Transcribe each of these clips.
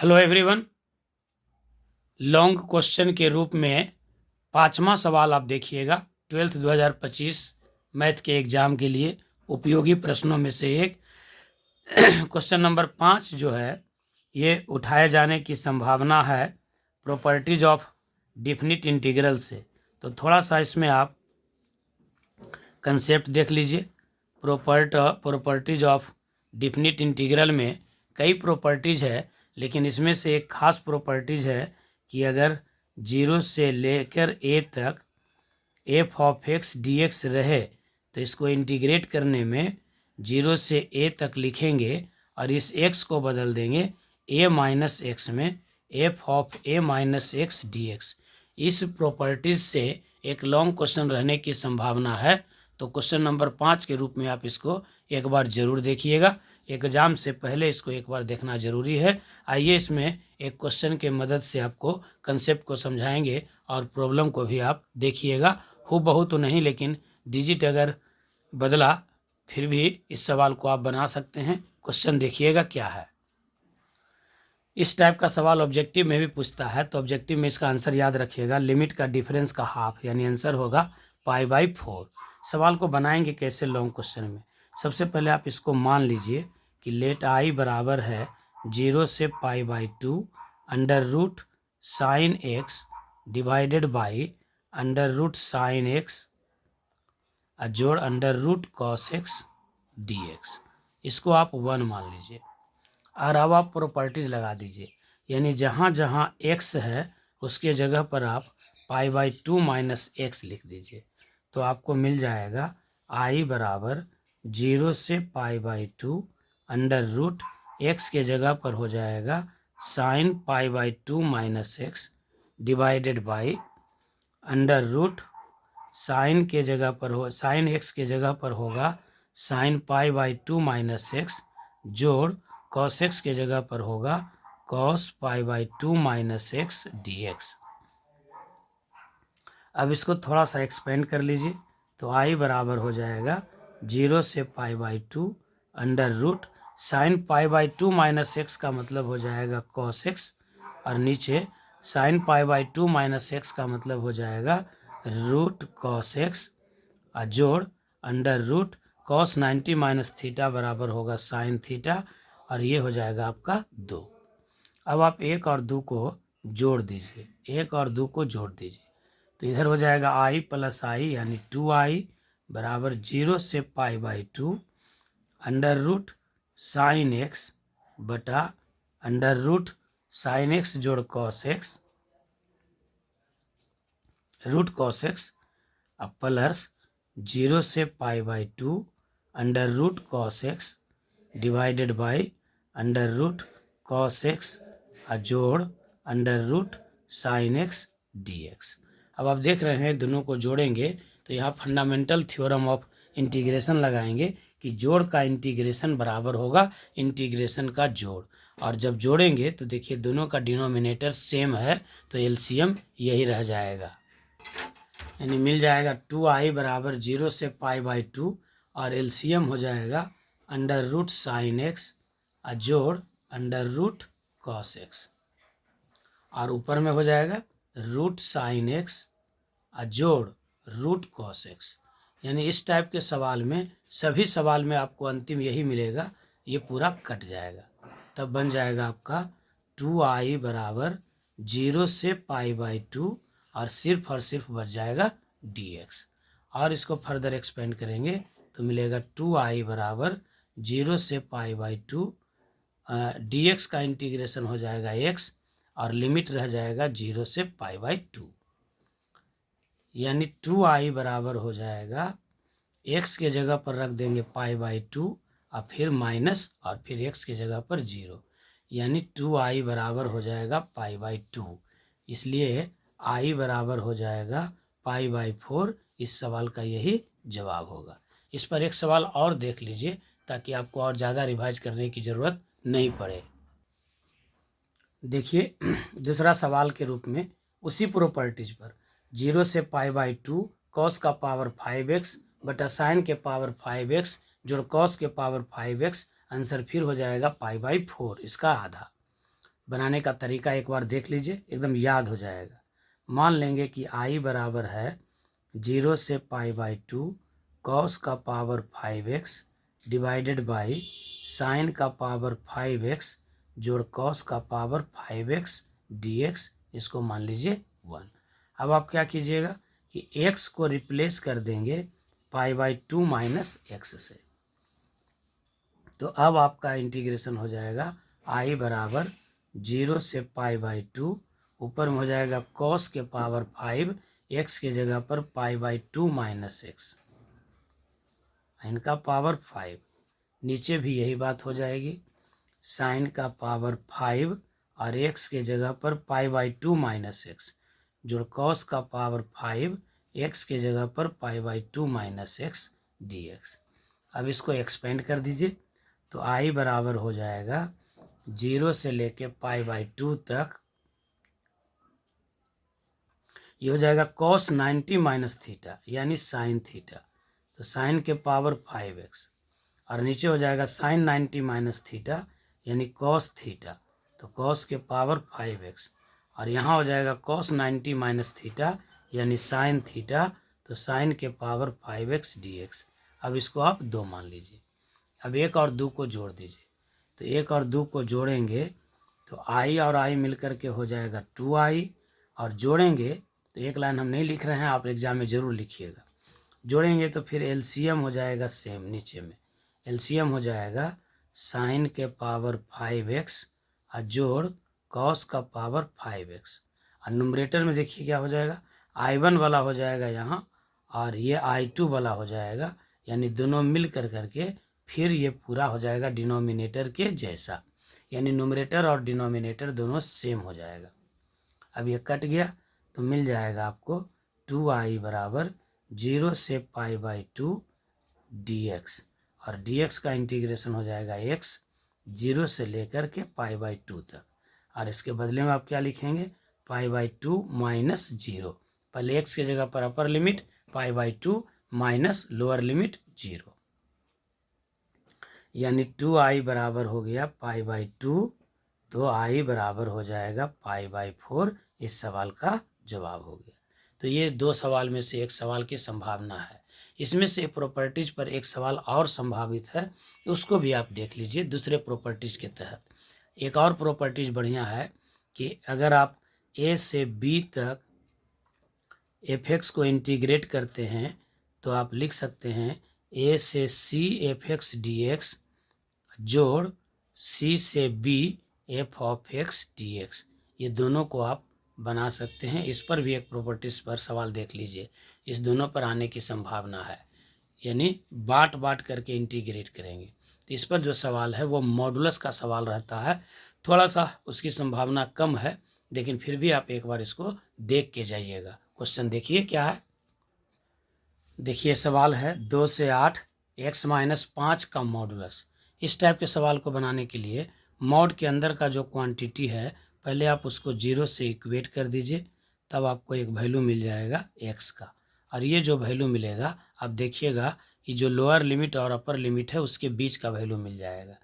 Hello everyone. Long question के रूप में पांचवा सवाल आप देखिएगा। 12th 2025 मैथ के एग्जाम के लिए उपयोगी प्रश्नों में से एक क्वेश्चन नंबर 5 जो है ये उठाए जाने की संभावना है प्रॉपर्टीज ऑफ डिफिनिट इंटीग्रल से। तो थोड़ा सा इसमें आप कंसेप्ट देख लीजिए। प्रॉपर्टीज ऑफ डिफिनिट इंटीग्रल में कई प्रॉपर्टीज है, लेकिन इसमें से एक खास प्रॉपर्टीज है कि अगर 0 से लेकर a तक f ऑफ x dx रहे तो इसको इंटीग्रेट करने में 0 से a तक लिखेंगे और इस x को बदल देंगे a माइनस एक्स में f of a minus x dx। इस प्रॉपर्टीज से एक लॉन्ग क्वेश्चन रहने की संभावना है। तो क्वेश्चन नंबर 5 के रूप में आप इसको एक बार ज़रूर देखिएगा। एग्जाम से पहले इसको एक बार देखना ज़रूरी है। आइए इसमें एक क्वेश्चन के मदद से आपको कंसेप्ट को समझाएंगे और प्रॉब्लम को भी आप देखिएगा। हूबहू तो नहीं, लेकिन डिजिट अगर बदला फिर भी इस सवाल को आप बना सकते हैं। क्वेश्चन देखिएगा क्या है। इस टाइप का सवाल ऑब्जेक्टिव में भी पूछता है, तो ऑब्जेक्टिव में इसका आंसर याद रखिएगा। लिमिट का डिफरेंस का हाफ, यानी आंसर होगा π/4। सवाल को बनाएंगे कैसे लॉन्ग क्वेश्चन में। सबसे पहले आप इसको मान लीजिए कि लेट आई बराबर है 0 से π/2 under root sine x divided by under root sine x जोड़ under root cos x dx। इसको आप 1 मान लीजिए और अब आप प्रॉपर्टीज लगा दीजिए, यानी जहाँ जहाँ x है उसके जगह पर आप π/2 माइनस एक्स लिख दीजिए। तो आपको मिल जाएगा i बराबर 0 से π/2 अंडर रूट x के जगह पर हो जाएगा sine π/2 minus x divided by under root sine के जगह पर हो साइन x के जगह पर होगा साइन π/2 माइनस एक्स जोड़ कॉस एक्स के जगह पर होगा कॉस π/2 माइनस एक्स dx। अब इसको थोड़ा सा एक्सपेंड कर लीजिए, तो i बराबर हो जाएगा 0 से π/2 under root sine π/2 minus x का मतलब हो जाएगा कॉस एक्स, और नीचे साइन π/2 माइनस एक्स का मतलब हो जाएगा रूट कॉस एक्स जोड़ under root cos 90 minus theta बराबर होगा साइन थीटा, और ये हो जाएगा आपका 2। अब आप 1 और 2 को जोड़ दीजिए, 1 और 2 को जोड़ दीजिए, तो इधर हो जाएगा i प्लस आई यानी 2i बराबर 0 से π/2 अंडर रूट साइन एक्स बटा अंडर रूट साइन एक्स जोड़ cos x root cos x अब प्लस 0 से π/2 under root cos x divided by under root cos x जोड़ under root sine x dx। अब आप देख रहे हैं दोनों को जोड़ेंगे तो यहाँ फंडामेंटल थ्योरम ऑफ इंटीग्रेशन लगाएंगे कि जोड़ का इंटीग्रेशन बराबर होगा इंटीग्रेशन का जोड़, और जब जोड़ेंगे तो देखिए दोनों का डिनोमिनेटर सेम है तो एलसीएम यही रह जाएगा, यानी मिल जाएगा 2i बराबर 0 से π/2 और एलसीएम हो जाएगा अंडर रूट साइन एक्स जोड़ अंडर रूट कॉस एक्स, और ऊपर में हो जाएगा रूट साइन एक्स जोड़ रूट कॉस एक्स। यानी इस टाइप के सवाल में सभी सवाल में आपको अंतिम यही मिलेगा, ये पूरा कट जाएगा, तब बन जाएगा आपका 2i बराबर 0 से π/2 और सिर्फ बच जाएगा dx। और इसको फर्दर एक्सपेंड करेंगे तो मिलेगा 2i बराबर 0 से π/2 dx का इंटीग्रेशन हो जाएगा x और लिमिट रह जाएगा 0 से π/2, यानी 2i बराबर हो जाएगा x के जगह पर रख देंगे π/2 और फिर माइनस और फिर x के जगह पर 0, यानी 2i बराबर हो जाएगा π/2। इसलिए i बराबर हो जाएगा π/4। इस सवाल का यही जवाब होगा। इस पर एक सवाल और देख लीजिए ताकि आपको और ज़्यादा रिवाइज करने की ज़रूरत नहीं पड़े। देखिए दूसरा सवाल के रूप में उसी प्रॉपर्टीज पर 0 से π/2 कॉस का पावर 5x बटा साइन के पावर 5x जोड़ कॉस के पावर 5x, आंसर फिर हो जाएगा π/4 इसका आधा बनाने का तरीका एक बार देख लीजिए, एकदम याद हो जाएगा। मान लेंगे कि आई बराबर है 0 से π/2 कॉस का power 5x divided by sine का पावर 5x जोड़ कॉस का पावर 5x dx, इसको मान लीजिए 1। अब आप क्या कीजिएगा कि x को रिप्लेस कर देंगे π/2 माइनस x से। तो अब आपका इंटीग्रेशन हो जाएगा आई बराबर 0 से π/2, ऊपर में हो जाएगा कॉस के पावर 5, x के जगह पर π/2 माइनस x, इनका पावर 5, नीचे भी यही बात हो जाएगी, साइन का पावर 5 और x के जगह पर π/2 माइनस x जोड़ कॉस का पावर 5, x के जगह पर π/2 माइनस x dx। अब इसको एक्सपेंड कर दीजिए, तो आई बराबर हो जाएगा 0 से लेके π/2 तक, ये हो जाएगा cos 90 माइनस थीटा यानी साइन थीटा, तो साइन के पावर 5x, और नीचे हो जाएगा साइन 90 माइनस थीटा यानी cos थीटा, तो cos के पावर 5x, और यहाँ हो जाएगा cos 90 माइनस थीटा यानी साइन थीटा, तो साइन के पावर 5x dx। अब इसको आप 2 मान लीजिए। अब 1 और 2 को जोड़ दीजिए, तो 1 और 2 को जोड़ेंगे तो आई और आई मिलकर के हो जाएगा 2i, और जोड़ेंगे तो एक लाइन हम नहीं लिख रहे हैं, आप एग्जाम में ज़रूर लिखिएगा। जोड़ेंगे तो फिर एलसीएम हो जाएगा सेम, नीचे में एलसीएम हो जाएगा साइन के पावर 5x और जोड़ कॉस का पावर 5x, और न्यूमरेटर में देखिए क्या हो जाएगा, i1 वाला हो जाएगा यहाँ और ये i2 वाला हो जाएगा, यानी दोनों मिल कर करके फिर ये पूरा हो जाएगा डिनोमिनेटर के जैसा, यानी न्यूमरेटर और डिनोमिनेटर दोनों सेम हो जाएगा। अब ये कट गया तो मिल जाएगा आपको 2i बराबर 0 से π/2 dx, और dx का इंटीग्रेशन हो जाएगा x 0 से लेकर के π/2 तक, और इसके बदले में आप क्या लिखेंगे π/2 माइनस 0, पहले x के जगह पर upper limit π/2 minus lower limit 0, यानी 2i बराबर हो गया π/2, तो i बराबर हो जाएगा π/4। इस सवाल का जवाब हो गया। तो ये 2 सवाल में से एक सवाल की संभावना है। इसमें से प्रॉपर्टीज पर एक सवाल और संभावित है, उसको भी आप देख लीजिए दूसरे प्रॉपर्टीज के तहत। एक और प्रॉपर्टीज बढ़िया है कि अगर आप a से b तक fx को इंटीग्रेट करते हैं तो आप लिख सकते हैं a से c fx dx जोड़ c से b f of x dx, ये दोनों को आप बना सकते हैं। इस पर भी एक प्रॉपर्टीज पर सवाल देख लीजिए, इस दोनों पर आने की संभावना है, यानी बाँट बाँट करके इंटीग्रेट करेंगे। तो इस पर जो सवाल है वो मॉडुलस का सवाल रहता है, थोड़ा सा उसकी संभावना कम है, लेकिन फिर भी आप एक बार इसको देख के जाइएगा। क्वेश्चन देखिए क्या है, देखिए सवाल है 2 से 8 x माइनस 5 का मॉडुलस। इस टाइप के सवाल को बनाने के लिए मॉड के अंदर का जो क्वांटिटी है पहले आप उसको 0 से इक्वेट कर दीजिए, तब आपको एक वैल्यू मिल जाएगा x का, और ये जो वैल्यू मिलेगा आप देखिएगा कि जो लोअर लिमिट और अपर लिमिट है उसके बीच का वैल्यू मिल जाएगा।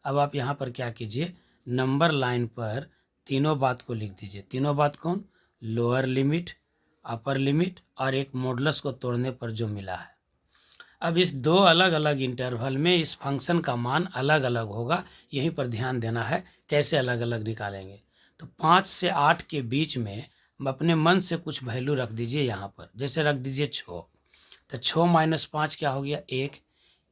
अब आप यहाँ पर क्या कीजिए, नंबर लाइन पर तीनों बात को लिख दीजिए। तीनों बात कौन, लोअर लिमिट, अपर लिमिट और एक मॉडुलस को तोड़ने पर जो मिला है। अब इस 2 अलग अलग इंटरवल में इस फंक्शन का मान अलग अलग होगा, यहीं पर ध्यान देना है कैसे अलग अलग निकालेंगे। तो 5 से 8 के बीच में अपने मन से कुछ वैल्यू रख दीजिए यहाँ पर, जैसे रख दीजिए 6, तो 6 माइनस 5 क्या हो गया 1।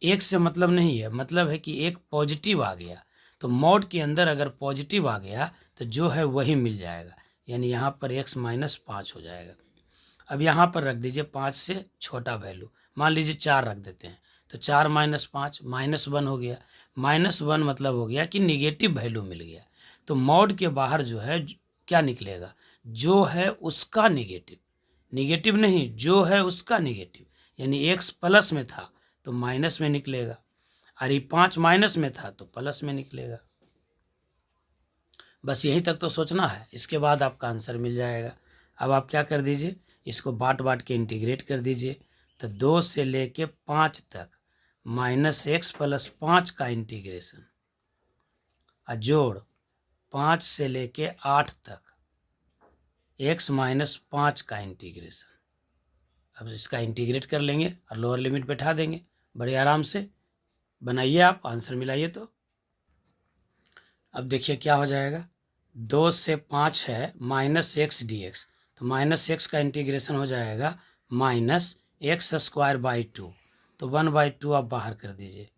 1 से मतलब नहीं है, मतलब है कि एक पॉजिटिव आ गया, तो मॉड के अंदर अगर पॉजिटिव आ गया तो जो है वही मिल जाएगा, यानी यहाँ पर x माइनस 5 हो जाएगा। अब यहाँ पर रख दीजिए 5 से छोटा वैल्यू, मान लीजिए 4 रख देते हैं, तो 4 माइनस 5 -1 हो गया। -1 मतलब हो गया कि निगेटिव वैल्यू मिल गया। तो मॉड के बाहर जो है क्या निकलेगा, जो है उसका निगेटिव, निगेटिव नहीं जो है उसका निगेटिव, यानी x प्लस में था तो माइनस में निकलेगा, और ये 5 माइनस में था तो प्लस में निकलेगा। बस यहीं तक तो सोचना है, इसके बाद आपका आंसर मिल जाएगा। अब आप क्या कर दीजिए, इसको बाँट बाँट के इंटीग्रेट कर दीजिए, तो 2 से लेके 5 तक -x + 5 का इंटीग्रेशन जोड़ 5 से लेके 8 तक x माइनस 5 का इंटीग्रेशन। अब इसका इंटीग्रेट कर लेंगे और लोअर लिमिट बैठा देंगे, बड़े आराम से बनाइए, आप आंसर मिलाइए। तो अब देखिए क्या हो जाएगा, 2 से 5 है माइनस एक्स डी एक्स, तो माइनस एक्स का इंटीग्रेशन हो जाएगा माइनस एक्स स्क्वायर बाई 2, तो 1/2 आप बाहर कर दीजिए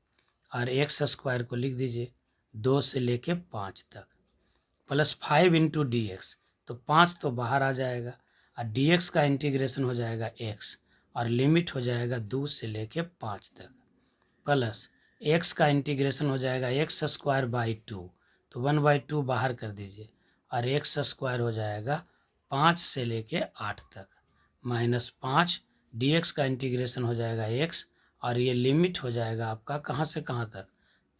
और एक्स स्क्वायर को लिख दीजिए 2 से लेके 5 तक, प्लस 5 इंटू डी एक्स, तो 5 तो बाहर आ जाएगा और डी एक्स का इंटीग्रेशन हो जाएगा एक्स और लिमिट हो जाएगा 2 से लेके 5 तक, प्लस एक्स का इंटीग्रेशन हो जाएगा एक्स स्क्वायर बाई 2, तो 1/2 बाहर कर दीजिए और एक्स स्क्वायर हो जाएगा 5 से लेके 8 तक, माइनस 5 डी एक्स का इंटीग्रेशन हो जाएगा एक्स और ये लिमिट हो जाएगा आपका कहाँ से कहाँ तक,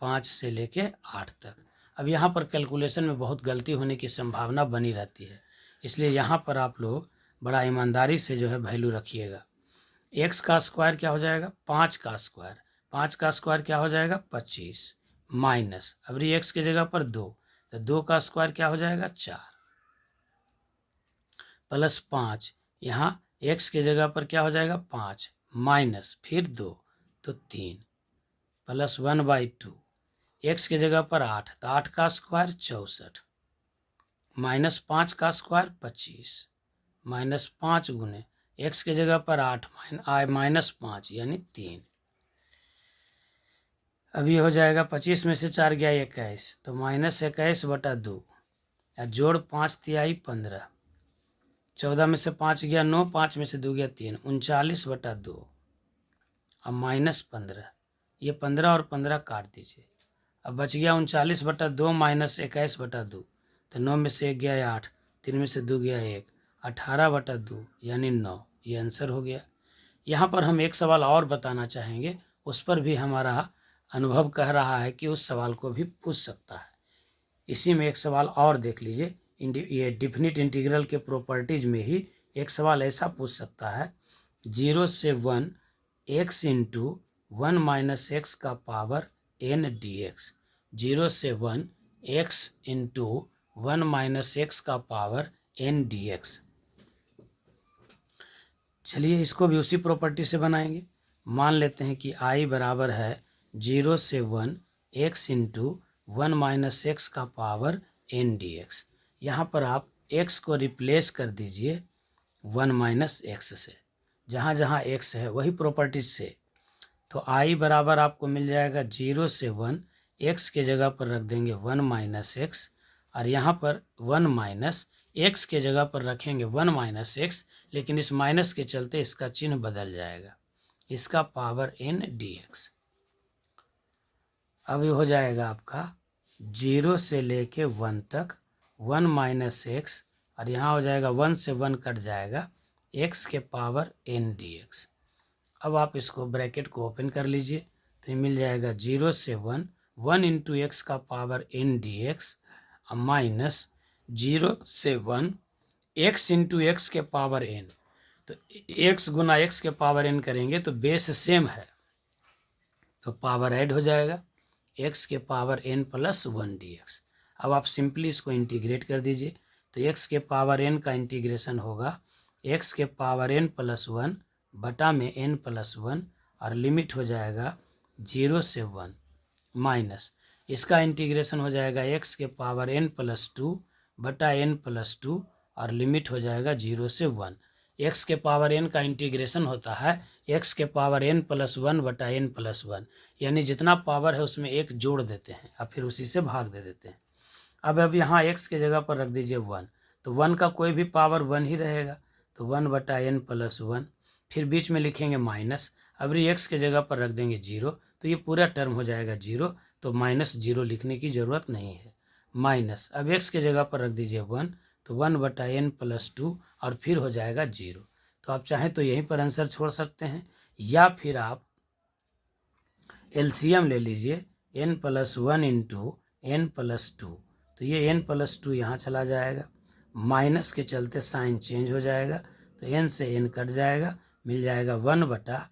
5 से लेके 8 तक। अब यहाँ पर कैलकुलेशन में बहुत गलती होने की संभावना बनी रहती है, इसलिए यहाँ पर आप लोग बड़ा ईमानदारी से जो है वैल्यू रखिएगा। एक्स का स्क्वायर क्या हो जाएगा, 5 का स्क्वायर, 5 का स्क्वायर क्या हो जाएगा 25, माइनस अब एक्स की जगह पर 2, तो 2 का स्क्वायर क्या हो जाएगा 4, प्लस 5 यहाँ एक्स की जगह पर क्या हो जाएगा 5, माइनस फिर 2, तो 3, प्लस 1/2, एक्स की जगह पर 8, तो 8 का स्क्वायर 64, माइनस 5 का स्क्वायर 25, माइनस 5 गुने एक्स की जगह पर 8 माइनस 5 यानी 3। अभी हो जाएगा 25 में से 4 गया 21, तो माइनस 21/2 या जोड़ 5 तिहाई 15, 14 में से 5 गया 9, 5 में से 2 गया 3, 39/2 अब माइनस 15, ये 15 और 15 काट दीजिए, अब बच गया 39/2 माइनस 21/2, तो 9 में से 1 गया 8, 3 में से 2 गया 1, 18/2 यानी 9, ये आंसर हो गया। यहाँ पर हम एक सवाल और बताना चाहेंगे, उस पर भी हमारा अनुभव कह रहा है कि उस सवाल को भी पूछ सकता है। इसी में एक सवाल और देख लीजिए, ये डिफिनिट इंटीग्रल के प्रॉपर्टीज में ही एक सवाल ऐसा पूछ सकता है, 0 से 1 x इंटू 1 माइनस एक्स का पावर n dx, 0 से 1 x इंटू 1 माइनस एक्स का पावर n dx। चलिए इसको भी उसी प्रॉपर्टी से बनाएंगे। मान लेते हैं कि i बराबर है 0 से 1 x इंटू 1 माइनस एक्स का पावर n dx। यहाँ पर आप x को रिप्लेस कर दीजिए 1 माइनस एक्स से, जहाँ जहाँ x है वही प्रॉपर्टीज से, तो i बराबर आपको मिल जाएगा 0 से 1, x के जगह पर रख देंगे 1 माइनस एक्स और यहाँ पर 1 माइनस एक्स के जगह पर रखेंगे 1 माइनस एक्स, लेकिन इस माइनस के चलते इसका चिन्ह बदल जाएगा, इसका पावर n dx। अब ये हो जाएगा आपका 0 से लेके 1 तक 1 माइनस एक्स और यहाँ हो जाएगा 1 से 1 कट जाएगा x के पावर n dx। अब आप इसको ब्रैकेट को ओपन कर लीजिए, तो ये मिल जाएगा 0 से 1 1 इंटू एक्स का पावर n dx माइनस 0 से 1 x इंटू एक्स के पावर n, तो x गुना x के पावर n करेंगे तो बेस सेम है, तो पावर ऐड हो जाएगा x के पावर n प्लस 1 dx। अब आप सिंपली इसको इंटीग्रेट कर दीजिए, तो x के पावर n का इंटीग्रेशन होगा x के पावर n प्लस 1 बटा में n प्लस 1 और लिमिट हो जाएगा 0 से 1 माइनस इसका इंटीग्रेशन हो जाएगा x के पावर n प्लस 2 बटा n प्लस 2 और लिमिट हो जाएगा 0 से 1। x के पावर n का इंटीग्रेशन होता है x के पावर n प्लस 1 बटा n प्लस 1, यानी जितना पावर है उसमें एक जोड़ देते हैं और फिर उसी से भाग दे देते हैं। अब यहाँ x के जगह पर रख दीजिए 1, तो 1 का कोई भी पावर 1 ही रहेगा, तो 1 बटा n प्लस 1, फिर बीच में लिखेंगे माइनस, अब x के जगह पर रख देंगे 0, तो ये पूरा टर्म हो जाएगा 0, तो माइनस 0 लिखने की ज़रूरत नहीं है, माइनस अब x के जगह पर रख दीजिए 1, तो 1 बटा n प्लस 2 और फिर हो जाएगा 0। तो आप चाहें तो यहीं पर आंसर छोड़ सकते हैं, या फिर आप एलसीएम ले लीजिए n plus 1 into n plus 2, तो ये n प्लस 2 यहाँ चला जाएगा, माइनस के चलते साइन चेंज हो जाएगा, तो n से n कट जाएगा, मिल जाएगा 1 बटा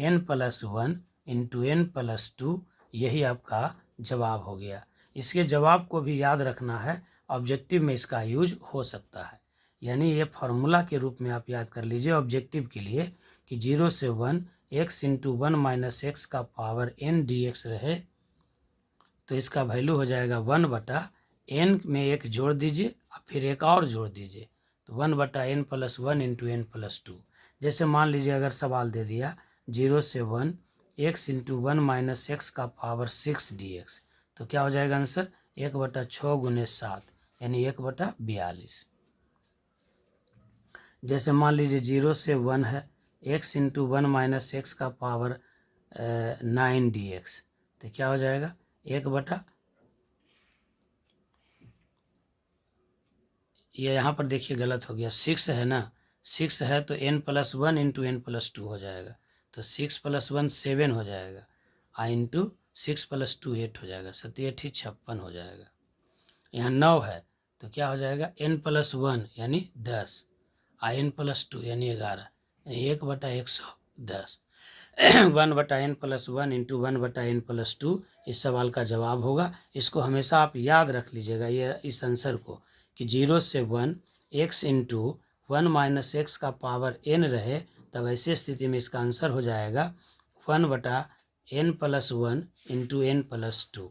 n plus 1 into n plus 2, यही आपका जवाब हो गया। इसके जवाब को भी याद रखना है ऑब्जेक्टिव में इसका यूज हो सकता है। यानी ये फार्मूला के रूप में आप याद कर लीजिए ऑब्जेक्टिव के लिए कि 0 से 1 x इंटू 1 माइनस एक्स का पावर n dx रहे तो इसका वैल्यू हो जाएगा 1/n में एक जोड़ दीजिए और फिर एक और जोड़ दीजिए तो 1/n plus 1 into n plus 2। जैसे मान लीजिए अगर सवाल दे दिया 0 से 1 x इंटू 1 माइनस एक्स का पावर 6 dx तो क्या हो जाएगा आंसर 1/6 गुने 7 यानी 1/42। जैसे मान लीजिए 0 से 1 है x इंटू 1 माइनस एक्स का पावर 9 dx तो क्या हो जाएगा ये यहाँ पर देखिए गलत हो गया 6 है ना 6 है तो n plus 1 into n plus 2 हो जाएगा तो 6 प्लस 1 7 हो जाएगा इंटू 6 प्लस 2 8 हो जाएगा 7 8 56 हो जाएगा। यहाँ 9 है तो क्या हो जाएगा n प्लस 1 यानी 10 n प्लस 2 यानी 11 यानी 1/110 1/n plus 1 into 1/n plus 2 इस सवाल का जवाब होगा। इसको हमेशा आप याद रख लीजिएगा ये इस आंसर को कि 0 से 1 x इंटू 1 माइनस एक्स का पावर n रहे तब ऐसी स्थिति में इसका आंसर हो जाएगा 1/n plus 1 into n plus 2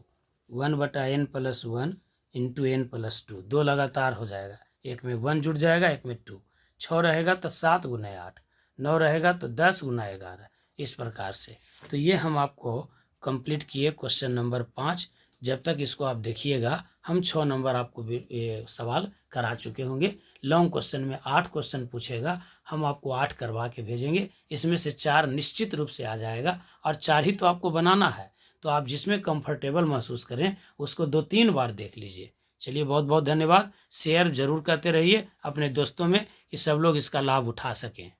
1/n plus 1 into n plus 2 दो लगातार हो जाएगा एक में 1 जुड़ जाएगा एक में 2 6 रहेगा तो 7 गुना 8 9 रहेगा तो 10 गुना 11 इस प्रकार से। तो ये हम आपको कंप्लीट किए क्वेश्चन नंबर 5। जब तक इसको आप देखिएगा हम 6 नंबर आपको ये सवाल करा चुके होंगे। लॉन्ग क्वेश्चन में 8 क्वेश्चन पूछेगा हम आपको 8 करवा के भेजेंगे। इसमें से 4 निश्चित रूप से आ जाएगा और 4 ही तो आपको बनाना है तो आप जिसमें कंफर्टेबल महसूस करें उसको 2-3 बार देख लीजिए। चलिए बहुत बहुत धन्यवाद। शेयर जरूर करते रहिए अपने दोस्तों में कि सब लोग इसका लाभ उठा सकें।